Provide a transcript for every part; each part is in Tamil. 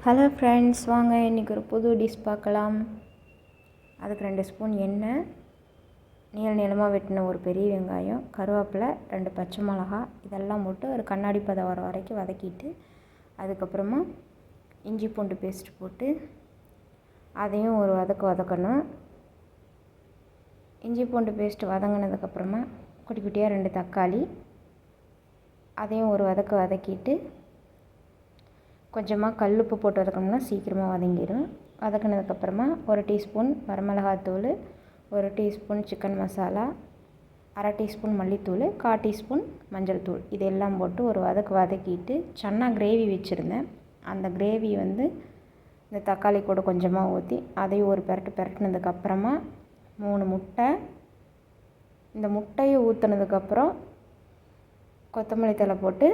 ஹலோ ஃப்ரெண்ட்ஸ், வாங்க இன்றைக்கி ஒரு புது டிஷ் பார்க்கலாம். அதுக்கு 2 ஸ்பூன் எண்ணெய், நீளமாக வெட்டின ஒரு பெரிய வெங்காயம், கருவேப்பிலை, 2 பச்சை மிளகா இதெல்லாம் போட்டு ஒரு கண்ணாடி பதம் வர வரைக்கும் வதக்கிட்டு, அதுக்கப்புறமா இஞ்சி பூண்டு பேஸ்ட் போட்டு அதையும் ஒரு வதக்கணும். இஞ்சி பூண்டு பேஸ்ட் வதங்கினதுக்கப்புறமா குட்டி குட்டியாக 2 தக்காளி, அதையும் ஒரு வதக்கிட்டு கொஞ்சமாக கல்லுப்பு போட்டு வதக்கணும்னா சீக்கிரமாக வதங்கிடும். வதக்கினதுக்கப்புறமா 1 டீஸ்பூன் வரமிளகாத்தூள், 1 டீஸ்பூன் சிக்கன் மசாலா, அரை டீஸ்பூன் மல்லித்தூள், 1/4 டீஸ்பூன் மஞ்சள் தூள் இதெல்லாம் போட்டு ஒரு வதக்கிட்டு சன்னா கிரேவி வச்சுருந்தேன். அந்த கிரேவி இந்த தக்காளி கூட கொஞ்சமாக ஊற்றி அதையும் ஒரு பெரட்டினதுக்கப்புறமா 3 முட்டை, இந்த முட்டையை ஊற்றினதுக்கப்புறம் கொத்தமல்லி தழை போட்டு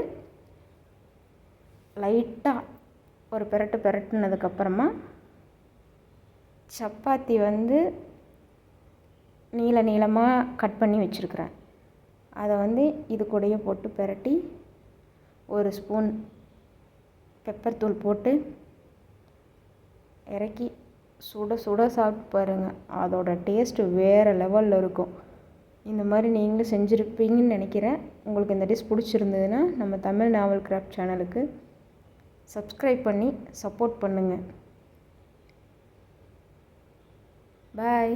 லைட்டாக ஒரு பெரட்டினதுக்கப்புறமா சப்பாத்தி நீளமாக கட் பண்ணி வச்சுருக்கிறேன். அதை இது கூடயே போட்டு பெரட்டி 1 ஸ்பூன் பெப்பர் தூள் போட்டு இறக்கி சுட சுட சாப்பிட்டு பாருங்கள். அதோட டேஸ்ட்டு வேறு லெவலில் இருக்கும். இந்த மாதிரி நீங்களும் செஞ்சுருப்பீங்கன்னு நினைக்கிறேன். உங்களுக்கு இந்த டிஷ் பிடிச்சிருந்ததுன்னா நம்ம தமிழ் நாவல் கிராஃப்ட் சேனலுக்கு சப்ஸ்கிரைப் பண்ணி சப்போர்ட் பண்ணுங்கள். பாய்.